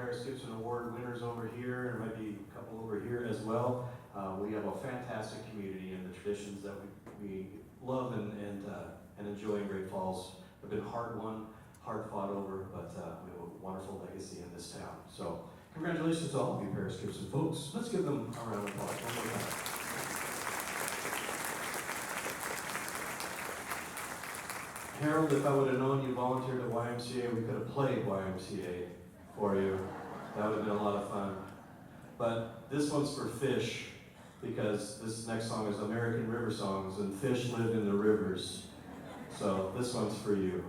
Paris Gibson Award winners over here, and might be a couple over here as well. We have a fantastic community, and the traditions that we love and enjoy in Great Falls have been hard won, hard fought over, but we have a wonderful legacy in this town. So congratulations to all of you Paris Gibson folks. Let's give them a round of applause one more time. Harold, if I would have known you volunteered at YMCA, we could have played YMCA for you. That would have been a lot of fun. But this one's for Fish, because this next song is American River Songs, and fish live in the rivers. So this one's for you.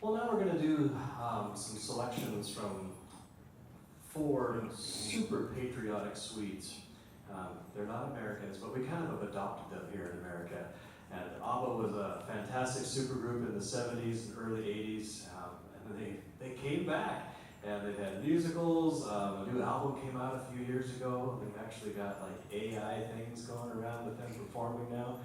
Well, now we're going to do some selections from 4 super patriotic suites. They're not Americans, but we kind of have adopted them here in America. And ABBA was a fantastic supergroup in the 70s and early 80s, and they came back. And they've had musicals. A new album came out a few years ago. They've actually got like AI things going around with them performing now.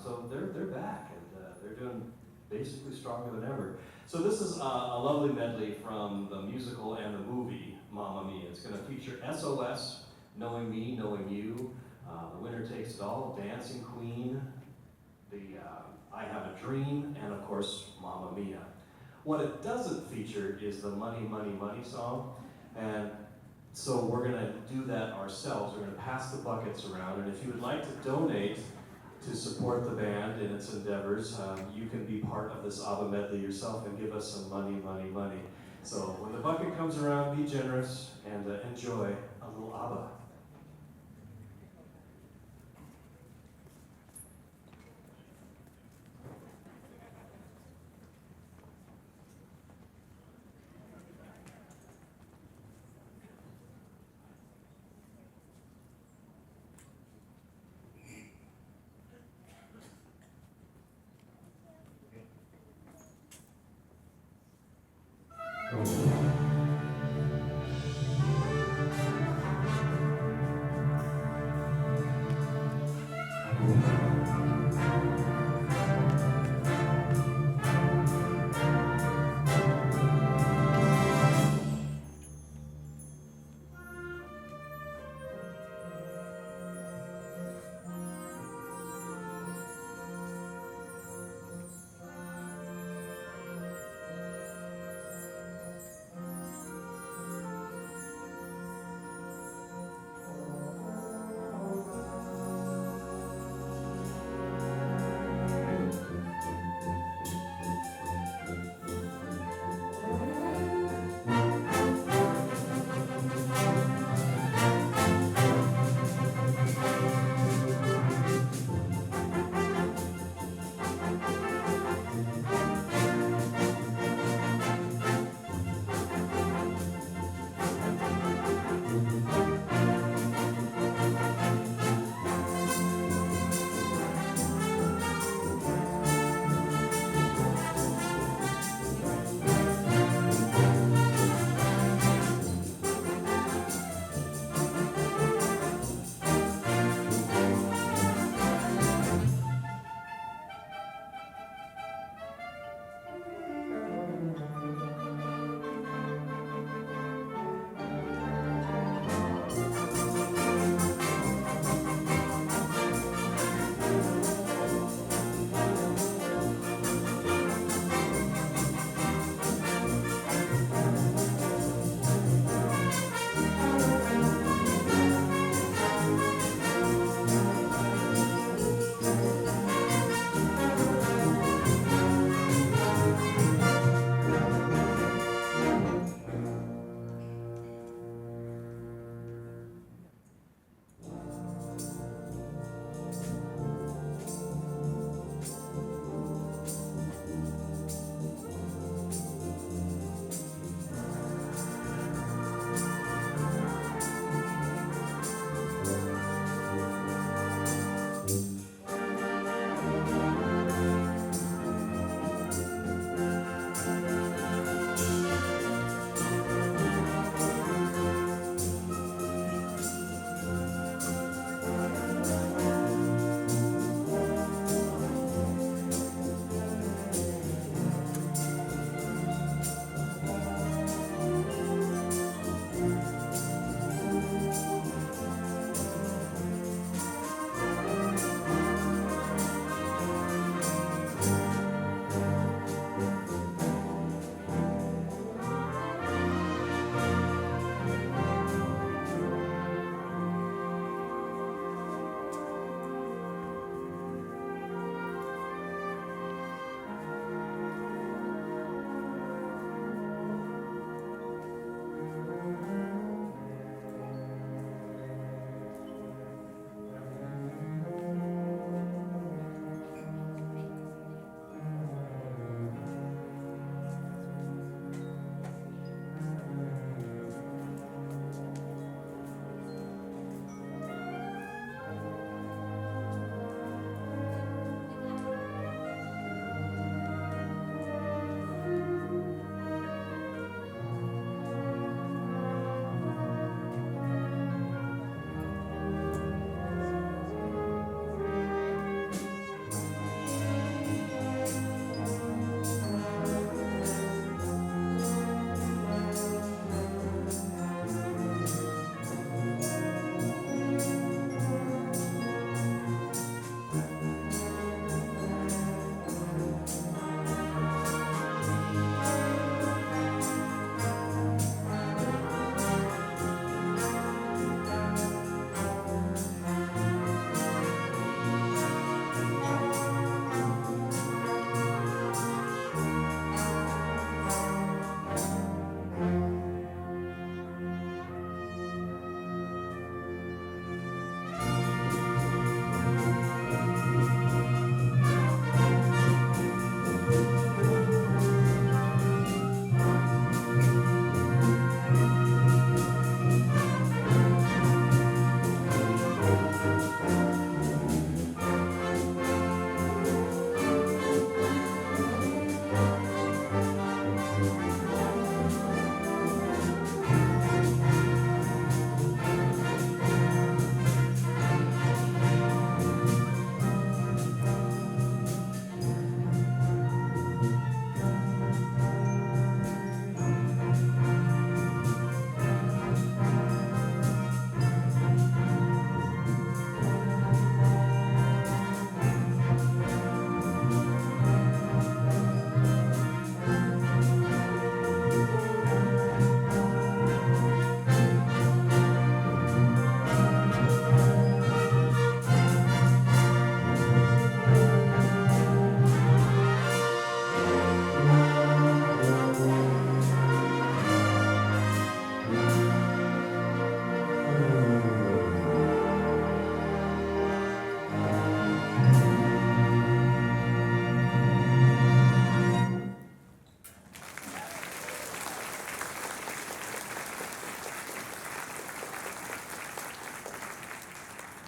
So they're back, and they're doing basically stronger than ever. So this is a lovely medley from the musical and the movie, Mamma Mia. It's going to feature SOS, Knowing Me, Knowing You, The Winner Takes It All, Dancing Queen, I Have a Dream, and of course, Mamma Mia. What it doesn't feature is the Money, Money, Money song, and so we're going to do that ourselves. We're going to pass the buckets around, and if you would like to donate to support the band in its endeavors, you can be part of this ABBA medley yourself and give us some money, money, money. So when the bucket comes around, be generous and enjoy a little ABBA.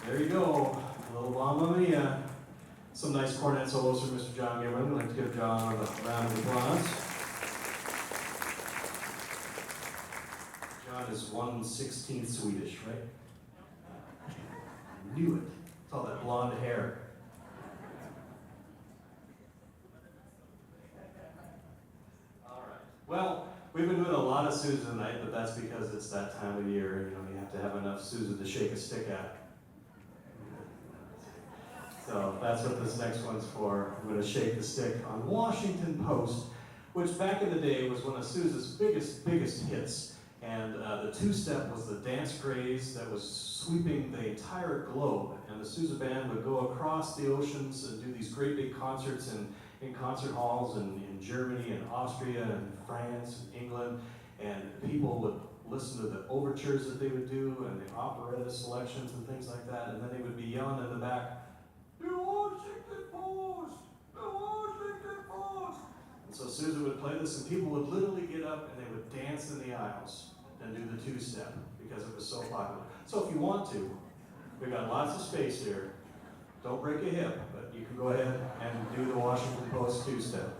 There you go, a little Mamma Mia. Some nice cornet solos from Mr. John Gilman. I'd like to give John a round of applause. John is 1/16 Swedish, right? I knew it. It's all that blonde hair. All right. Well, we've been doing a lot of Sousa tonight, but that's because it's that time of year. You know, you have to have enough Sousa to shake a stick at. So that's what this next one's for. I'm going to shake the stick on Washington Post, which back in the day was one of Sousa's biggest hits. And the two-step was the dance craze that was sweeping the entire globe. And the Sousa band would go across the oceans and do these great big concerts in concert halls in Germany and Austria and France and England. And people would listen to the overtures that they would do and the operetta selections and things like that. And then they would be yelling in the back, "The Washington Post! The Washington Post!" And so Sousa would play this and people would literally get up and they would dance in the aisles and do the two-step because it was so popular. So if you want to, we've got lots of space here. Don't break a hip, but you can go ahead and do the Washington Post two-step.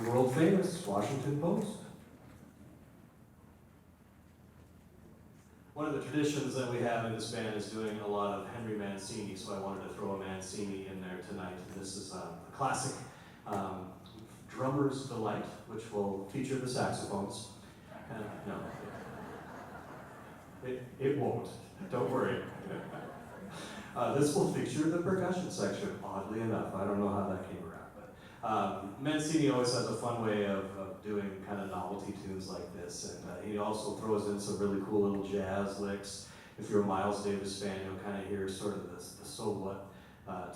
The world famous Washington Post. One of the traditions that we have in this band is doing a lot of Henry Mancini, so I wanted to throw a Mancini in there tonight. And this is a classic Drummer's Delight, which will feature the saxophones. No, it won't. Don't worry. This will feature the percussion section, oddly enough. I don't know how that came around. Mancini always has a fun way of doing kind of novelty tunes like this, and he also throws in some really cool little jazz licks. If you're a Miles Davis fan, you'll kind of hear sort of the So What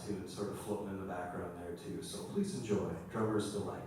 tune sort of floating in the background there too. So please enjoy Drummer's Delight.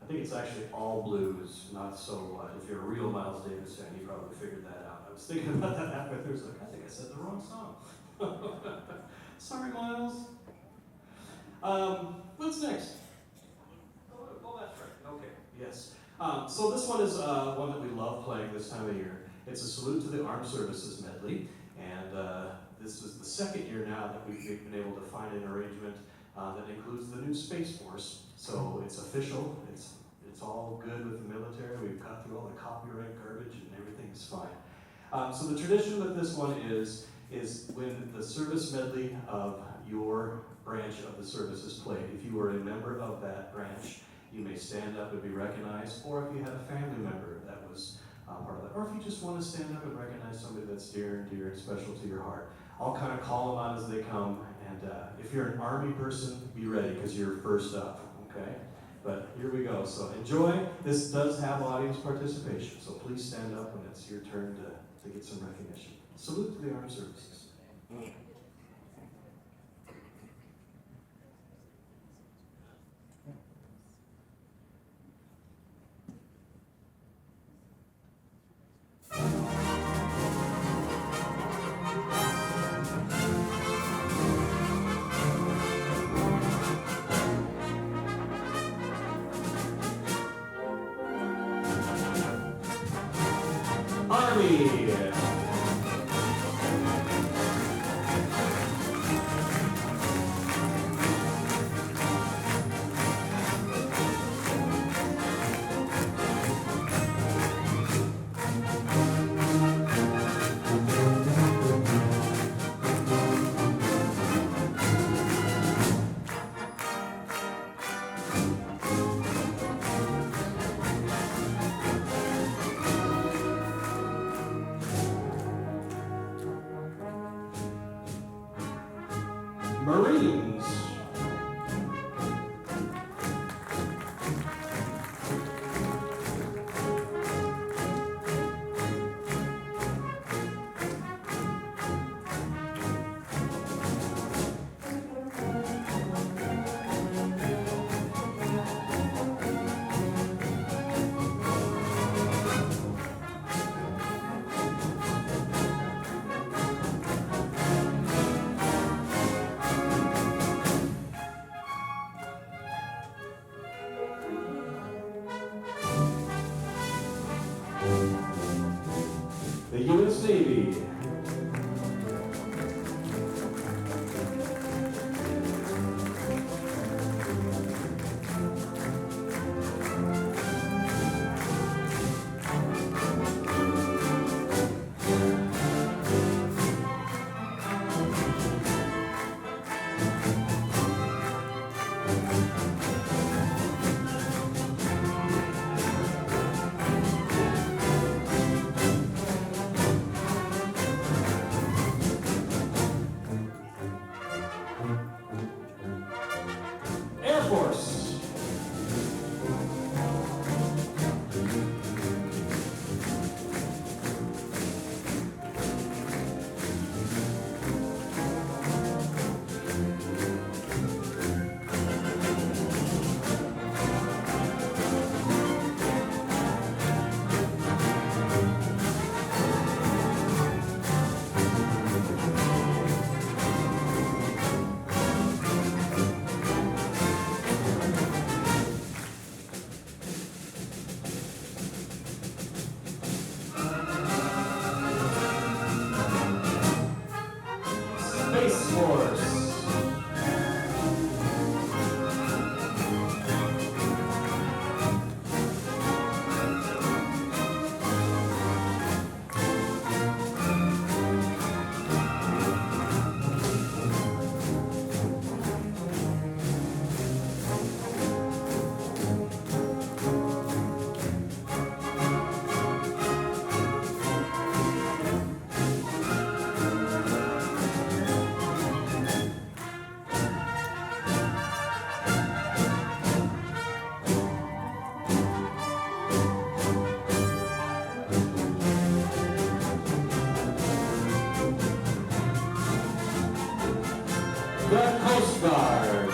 think it's actually all blues, not so, if you're a real Miles Davis fan, you probably figured that out. I was thinking about that halfway through, it's like, I think I said the wrong song. Sorry, Miles. What's next? Oh, that's right, okay, yes. So this one is one that we love playing this time of year. It's a Salute to the Armed Services medley, and this is the second year now that we've been able to find an arrangement that includes the new Space Force. So it's official, it's all good with the military. We've got through all the copyright garbage and everything's fine. So the tradition with this one is when the service medley of your branch of the service is played, if you are a member of that branch, you may stand up and be recognized, or if you had a family member that was part of that, or if you just want to stand up and recognize somebody that's dear and special to your heart. I'll kind of call them out as they come, and if you're an Army person, be ready, because you're first up, okay? But here we go, so enjoy. This does have audience participation, so please stand up when it's your turn to get some recognition. Salute to the Armed Services. Army. Marines. The U.S. Navy. Air Force. Space Force. The Coast Guard.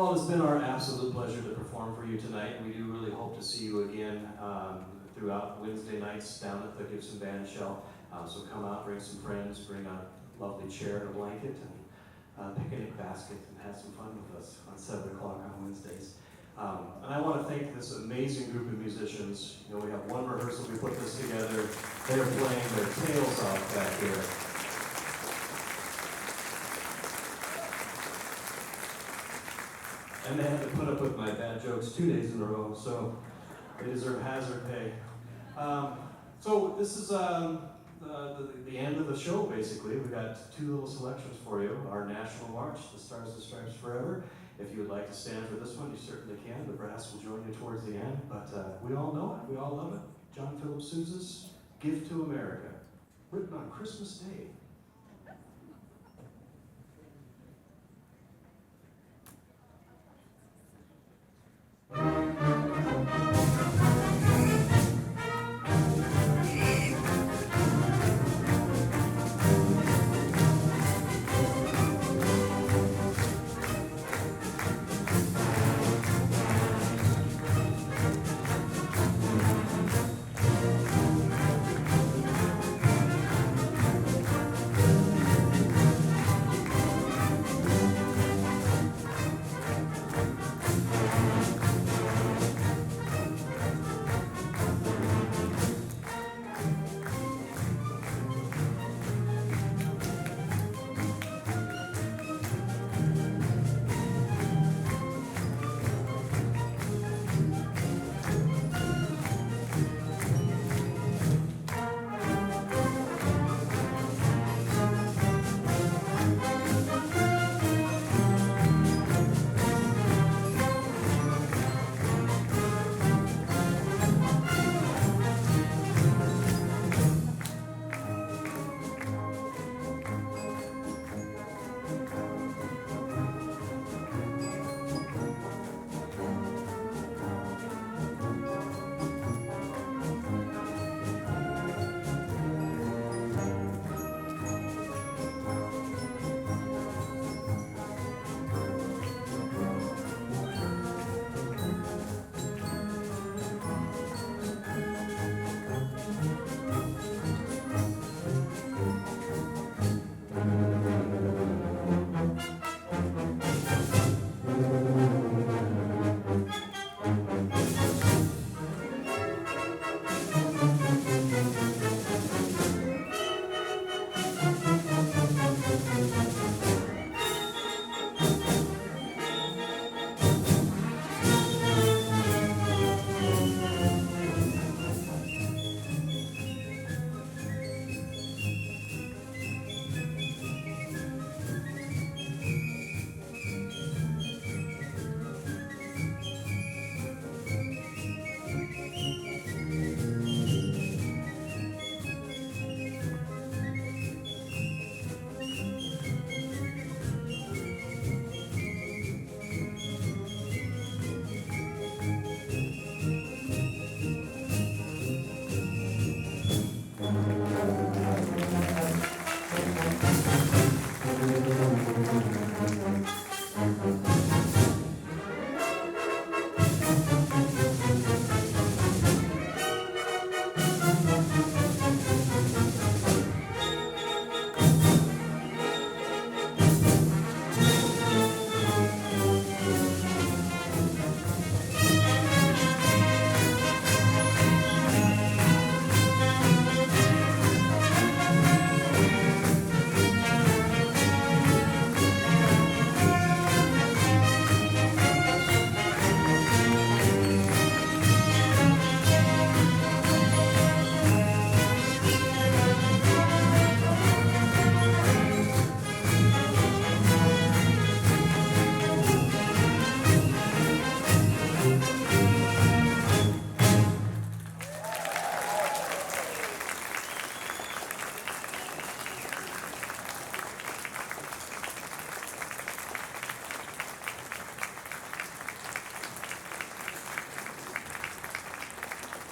Well, it's been our absolute pleasure to perform for you tonight. We do really hope to see you again throughout Wednesday nights down at the Gibson Band Shell. So come out, bring some friends, bring a lovely chair and a blanket, and picnic basket, and have some fun with us on 7 o'clock on Wednesdays. And I want to thank this amazing group of musicians. You know, we have one rehearsal, we put this together. They're playing their tails off back here. And they had to put up with my bad jokes 2 days in a row, so they deserve hazard pay. So this is the end of the show, basically. We've got 2 little selections for you. Our National March, The Stars and Stripes Forever. If you would like to stand for this one, you certainly can. The brass will join you towards the end, but we all know it. We all love it. John Philip Sousa's Give to America, written on Christmas Day.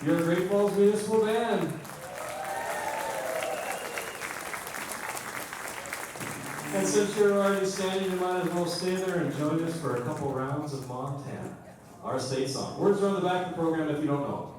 Your Great Falls Municipal Band. And since you're already standing, you might as well stay there and join us for a couple rounds of Montana, our state song. Words are on the back of the program if you don't know.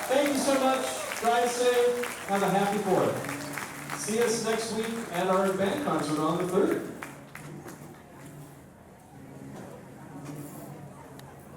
Thank you so much. Drive safe. Have a happy 4th. See us next week at our band concert on the 3rd.